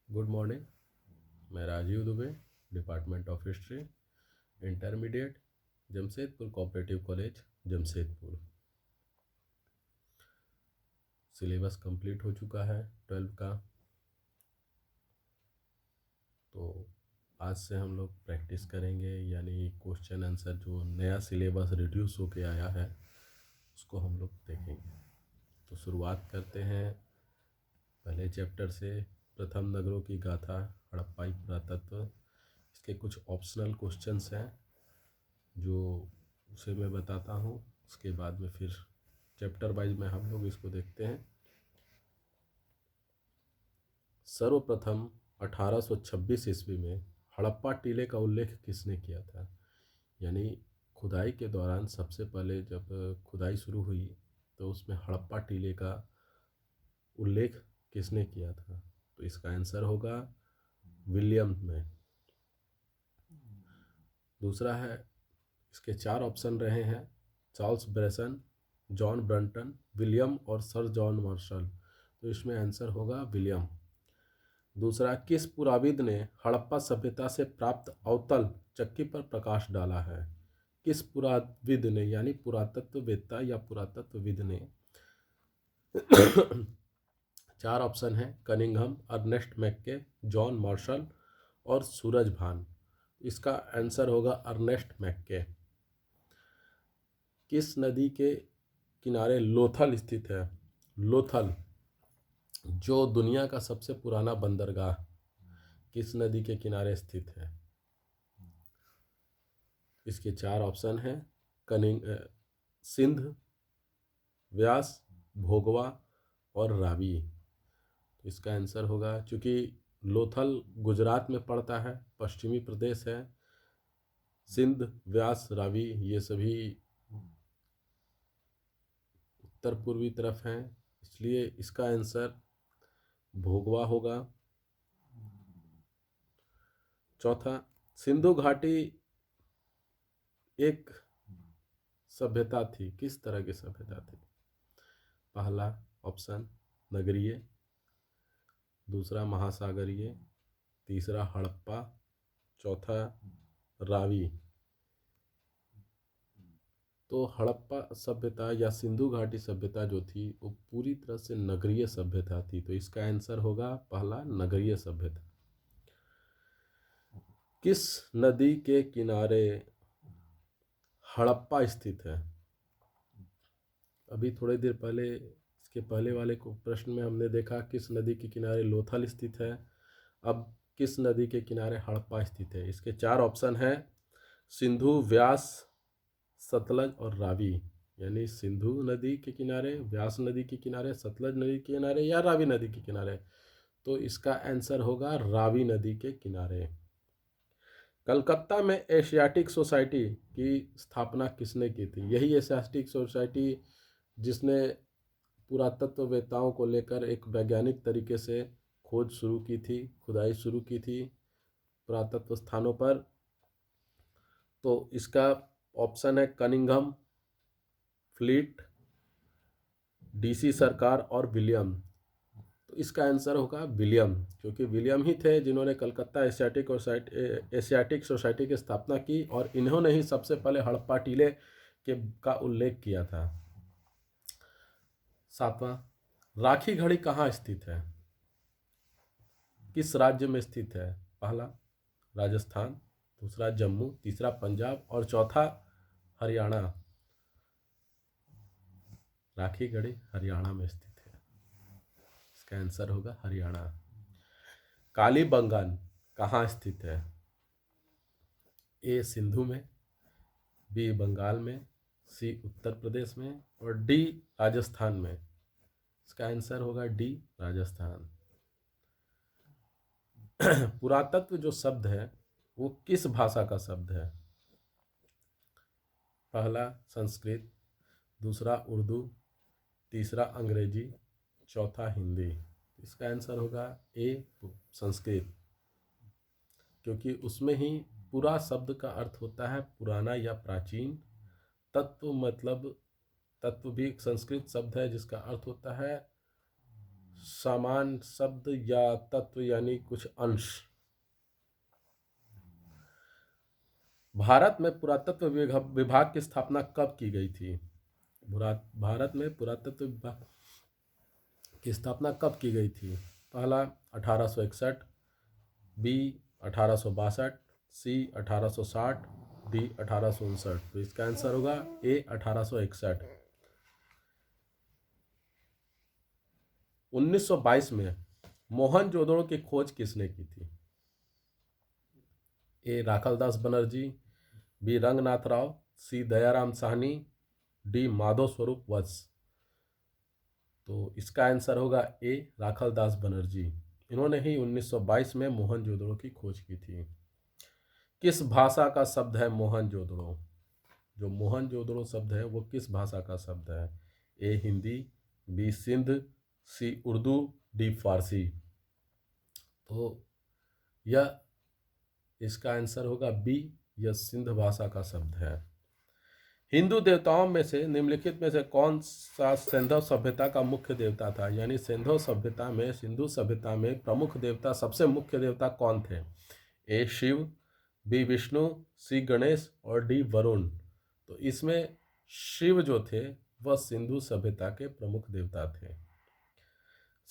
Good morning. मैं Rajeev Dubey, department of history, intermediate, Jamshedpur cooperative college, Jamshedpur. Syllabus complete हो चुका है 12 का। तो आज से हम लोग प्रैक्टिस करेंगे, यानी क्वेश्चन आंसर जो नया सिलेबस रिड्यूस होके आया है उसको हम लोग देखेंगे। तो शुरुआत करते हैं पहले चैप्टर से, प्रथम नगरों की गाथा, हड़प्पाई पुरातत्व। इसके कुछ ऑप्शनल क्वेश्चंस हैं जो उसे मैं बताता हूँ, उसके बाद में फिर चैप्टर वाइज में हम लोग इसको देखते हैं। सर्वप्रथम 1826 ईस्वी में हड़प्पा टीले का उल्लेख किसने किया था? यानी खुदाई के दौरान सबसे पहले जब खुदाई शुरू हुई तो उसमें हड़प्पा टीले का उल्लेख किसने किया था? तो इसका आंसर होगा विलियम में। दूसरा है, इसके 4 ऑप्शन रहे हैं, Charles Bresson, John Brunton, William और सर जॉन मार्शल। तो इसमें आंसर होगा विलियम। दूसरा, किस पुराविद ने हड़प्पा सभ्यता से प्राप्त अवतल चक्की पर प्रकाश डाला है? किस पुराविद ने, यानी पुरातत्ववेत्ता या पुरातत्वविद ने? 4 ऑप्शन हैं, कनिंघम, अर्नेस्ट मैक्के, जॉन मार्शल और सूरज भान। इसका आंसर होगा अर्नेस्ट मैक्के। किस नदी के किनारे लोथल स्थित है? लोथल, जो दुनिया का सबसे पुराना बंदरगाह, किस नदी के किनारे स्थित है? इसके 4 ऑप्शन हैं, सिंध, व्यास, भोगवा और रावी। तो इसका आंसर होगा, चूँकि लोथल गुजरात में पड़ता है, पश्चिमी प्रदेश है, सिंध, व्यास, रावी ये सभी उत्तर पूर्वी तरफ हैं, इसलिए इसका आंसर भोगवा होगा। चौथा, सिंधु घाटी एक सभ्यता थी, किस तरह की सभ्यता थी? पहला ऑप्शन नगरीय, दूसरा महासागरीय, तीसरा हड़प्पा, चौथा रावी। तो हड़प्पा सभ्यता या सिंधु घाटी सभ्यता जो थी वो पूरी तरह से नगरीय सभ्यता थी। तो इसका आंसर होगा पहला, नगरीय सभ्यता। किस नदी के किनारे हड़प्पा स्थित है? अभी थोड़ी देर पहले इसके पहले वाले को प्रश्न में हमने देखा किस नदी के किनारे लोथल स्थित है। अब किस नदी के किनारे हड़प्पा स्थित है? इसके 4 ऑप्शन हैं, सिंधु, व्यास, सतलज और रावी। यानी सिंधु नदी के किनारे, व्यास नदी के किनारे, सतलज नदी के किनारे या रावी नदी के किनारे। तो इसका आंसर होगा रावी नदी के किनारे। कलकत्ता में एशियाटिक सोसाइटी की स्थापना किसने की थी? यही एशियाटिक सोसाइटी जिसने पुरातत्ववेत्ताओं को लेकर एक वैज्ञानिक तरीके से खोज शुरू की थी, खुदाई शुरू की थी पुरातत्व स्थानों पर। तो इसका ऑप्शन है कनिंघम, फ्लीट, डीसी सरकार और विलियम। तो इसका आंसर होगा विलियम, क्योंकि विलियम ही थे जिन्होंने कलकत्ता एशियाटिक सोसाइटी की स्थापना की और इन्होंने ही सबसे पहले हड़प्पा टीले के का उल्लेख किया था। 7वां, राखी घड़ी कहाँ स्थित है? किस राज्य में स्थित है? पहला राजस्थान, दूसरा जम्मू, तीसरा पंजाब और चौथा हरियाणा। राखी गढ़ी हरियाणा में स्थित है, इसका आंसर होगा हरियाणा। कालीबंगन कहाँ स्थित है? ए सिंधु में, बी बंगाल में, सी उत्तर प्रदेश में और डी राजस्थान में। इसका आंसर होगा डी राजस्थान। पुरातत्व जो शब्द है वो किस भाषा का शब्द है? पहला संस्कृत, दूसरा उर्दू, तीसरा अंग्रेजी, चौथा हिंदी। इसका आंसर होगा ए संस्कृत, क्योंकि उसमें ही पुरा शब्द का अर्थ होता है पुराना या प्राचीन। तत्व भी एक संस्कृत शब्द है जिसका अर्थ होता है समान शब्द या तत्व यानी कुछ अंश। भारत में पुरातत्व विभाग की स्थापना कब की गई थी? भारत में पुरातत्व विभाग की स्थापना कब की गई थी? पहला 1861, बी 1862, सी 1860, डी 1859। तो इसका आंसर होगा ए 1861। 1922 में मोहनजोदड़ो की खोज किसने की थी? ए राखलदास बनर्जी, बी रंगनाथ राव, सी दयाराम साहनी, डी माधव स्वरूप वत्स। तो इसका आंसर होगा ए राखलदास बनर्जी। इन्होंने ही 1922 में मोहनजोदड़ो की खोज की थी। किस भाषा का शब्द है मोहनजोदड़ो? जो मोहनजोदड़ो शब्द है वो किस भाषा का शब्द है? ए हिंदी, बी सिंध, सी उर्दू, डी फारसी। तो यह इसका आंसर होगा बी, यह सिंध भाषा का शब्द है। हिंदू देवताओं में से निम्नलिखित में से कौन सा सिंधु सभ्यता का मुख्य देवता था? यानी सिंधु सभ्यता में प्रमुख देवता, सबसे मुख्य देवता कौन थे? ए शिव, बी विष्णु, सी गणेश और डी वरुण। तो इसमें शिव जो थे वह सिंधु सभ्यता के प्रमुख देवता थे।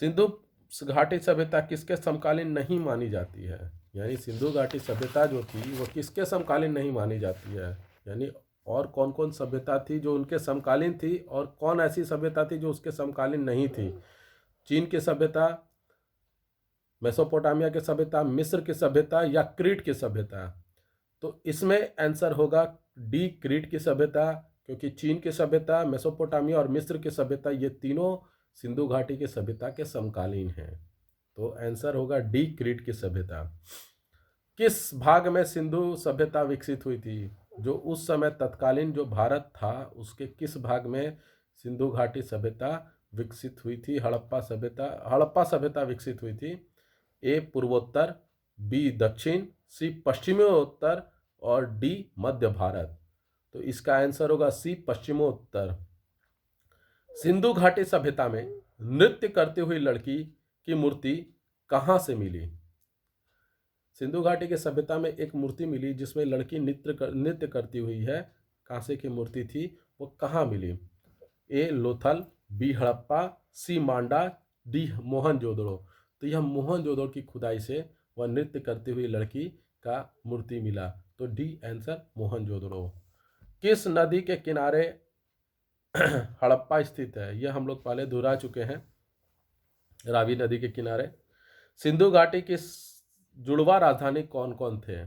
सिंधु घाटी सभ्यता किसके समकालीन नहीं मानी जाती है? यानी सिंधु घाटी सभ्यता जो थी वो किसके समकालीन नहीं मानी जाती है? यानी और कौन कौन सभ्यता थी जो उनके समकालीन थी और कौन ऐसी सभ्यता थी जो उसके समकालीन नहीं थी? चीन की सभ्यता, मेसोपोटामिया की सभ्यता, मिस्र की सभ्यता या क्रीट की सभ्यता? तो इसमें आंसर होगा डी क्रीट की सभ्यता, क्योंकि चीन की सभ्यता, मेसोपोटामिया और मिस्र की सभ्यता ये तीनों सिंधु घाटी की सभ्यता के समकालीन हैं। तो आंसर होगा डी क्रीट की सभ्यता। किस भाग में सिंधु सभ्यता विकसित हुई थी? जो उस समय तत्कालीन जो भारत था उसके किस भाग में सिंधु घाटी सभ्यता विकसित हुई थी? हड़प्पा सभ्यता विकसित हुई थी। ए पूर्वोत्तर, बी दक्षिण, सी पश्चिमोत्तर और डी मध्य भारत। तो इसका आंसर होगा सी पश्चिमोत्तर। सिंधु घाटी सभ्यता में नृत्य करती हुई लड़की की मूर्ति कहाँ से मिली? सिंधु घाटी की सभ्यता में एक मूर्ति मिली जिसमें लड़की नृत्य करती हुई है। कांसे की मूर्ति थी, वो कहाँ मिली? ए लोथल, बी हड़प्पा, सी मांडा, डी मोहनजोदड़ो। तो यह मोहनजोदड़ो की खुदाई से वह नृत्य करती हुई लड़की का मूर्ति मिला। तो डी आंसर मोहनजोदड़ो। किस नदी के किनारे हड़प्पा स्थित है? यह हम लोग पहले दोहरा चुके हैं, रावी नदी के किनारे। सिंधु घाटी की जुड़वा राजधानी कौन कौन थे?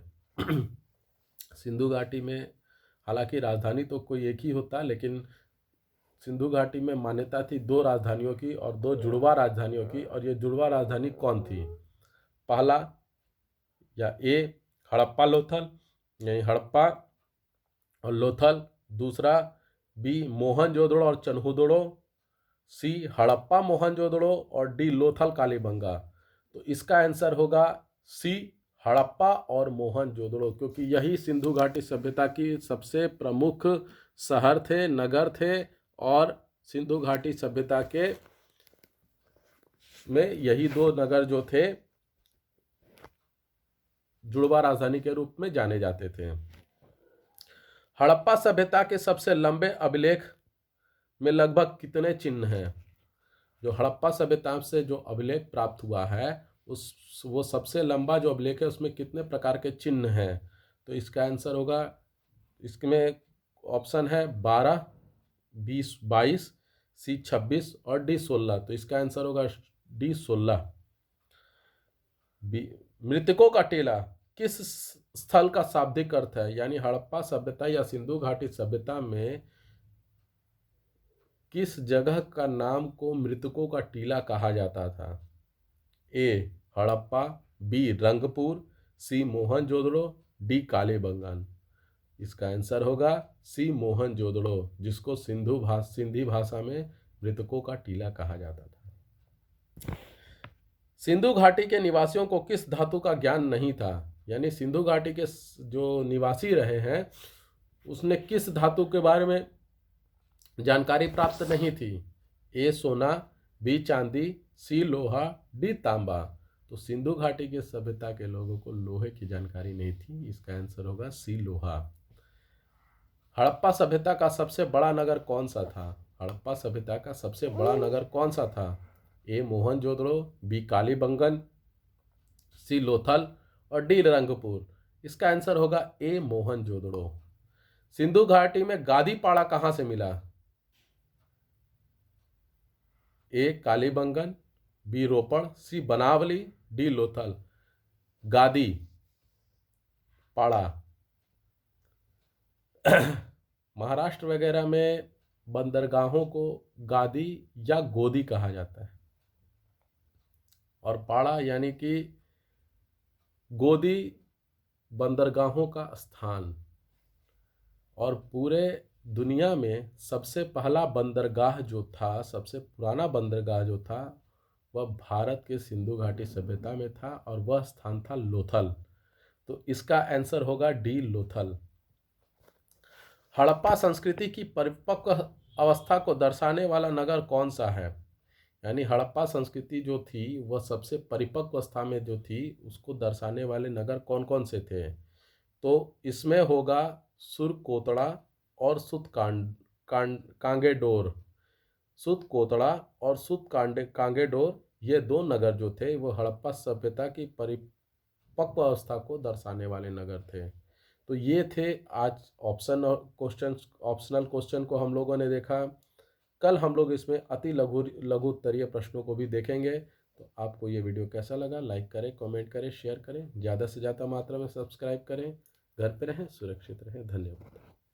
सिंधु घाटी में हालांकि राजधानी तो कोई एक ही होता, लेकिन सिंधु घाटी में मान्यता थी 2 राजधानियों की और 2 जुड़वा राजधानियों की। और ये जुड़वा राजधानी कौन थी? पहला या ए हड़प्पा लोथल, यानी हड़प्पा और लोथल। दूसरा बी मोहनजोदड़ो और चन्हुदड़ो, सी हड़प्पा मोहनजोदड़ो और डी लोथल कालीबंगा। तो इसका आंसर होगा सी हड़प्पा और मोहनजोदड़ो, क्योंकि यही सिंधु घाटी सभ्यता की सबसे प्रमुख शहर थे, नगर थे। और सिंधु घाटी सभ्यता के में यही 2 नगर जो थे जुड़वा राजधानी के रूप में जाने जाते थे। हड़प्पा सभ्यता के सबसे लंबे अभिलेख में लगभग कितने चिन्ह हैं? जो हड़प्पा सभ्यता से जो अभिलेख प्राप्त हुआ है वो सबसे लंबा जो अभिलेख है उसमें कितने प्रकार के चिन्ह हैं? तो इसका आंसर होगा, इसमें ऑप्शन है 12, बी 22, सी 26 और डी 16। तो इसका आंसर होगा डी 16। मृतकों का टीला किस स्थल का शाब्दिक अर्थ है? यानी हड़प्पा सभ्यता या सिंधु घाटी सभ्यता में किस जगह का नाम को मृतकों का टीला कहा जाता था? ए हड़प्पा, बी रंगपुर, सी मोहनजोदड़ो, डी कालीबंगन। इसका आंसर होगा सी मोहनजोदड़ो, जिसको सिंधी भाषा में मृतकों का टीला कहा जाता था। सिंधु घाटी के निवासियों को किस धातु का ज्ञान नहीं था? यानी सिंधु घाटी के जो निवासी रहे हैं उसने किस धातु के बारे में जानकारी प्राप्त नहीं थी? ए सोना, बी चांदी, सी लोहा, डी तांबा। तो सिंधु घाटी की सभ्यता के लोगों को लोहे की जानकारी नहीं थी, इसका आंसर होगा सी लोहा। हड़प्पा सभ्यता का सबसे बड़ा नगर कौन सा था? हड़प्पा सभ्यता का सबसे बड़ा नगर कौन सा था? ए मोहनजोदड़ो, बी कालीबंगन, सी लोथल और डी रंगपुर। इसका आंसर होगा ए मोहनजोदड़ो। सिंधु घाटी में गादी पाड़ा कहां से मिला? ए कालीबंगन, बी रोपड़, सी बनावली, डी लोथल। गादी पाड़ा महाराष्ट्र वगैरह में बंदरगाहों को गादी या गोदी कहा जाता है, और पाड़ा यानी कि गोदी बंदरगाहों का स्थान। और पूरे दुनिया में सबसे पहला बंदरगाह जो था, सबसे पुराना बंदरगाह जो था, वह भारत के सिंधु घाटी सभ्यता में था, और वह स्थान था लोथल। तो इसका आंसर होगा डी लोथल। हड़प्पा संस्कृति की परिपक्व अवस्था को दर्शाने वाला नगर कौन सा है? यानी हड़प्पा संस्कृति जो थी वह सबसे परिपक्व अवस्था में जो थी, उसको दर्शाने वाले नगर कौन कौन से थे? तो इसमें होगा सुरकोतड़ा और कांगेडोर। सुतकोतड़ा और कांगेडोर, ये दो नगर जो थे वो हड़प्पा सभ्यता की परिपक्व अवस्था को दर्शाने वाले नगर थे। तो ये थे आज ऑप्शनल क्वेश्चन को हम लोगों ने देखा। कल हम लोग इसमें अति लघु लघु उत्तरीय प्रश्नों को भी देखेंगे। तो आपको ये वीडियो कैसा लगा? लाइक करें, कमेंट करें, शेयर करें, ज़्यादा से ज़्यादा मात्रा में सब्सक्राइब करें। घर पे रहें, सुरक्षित रहें। धन्यवाद।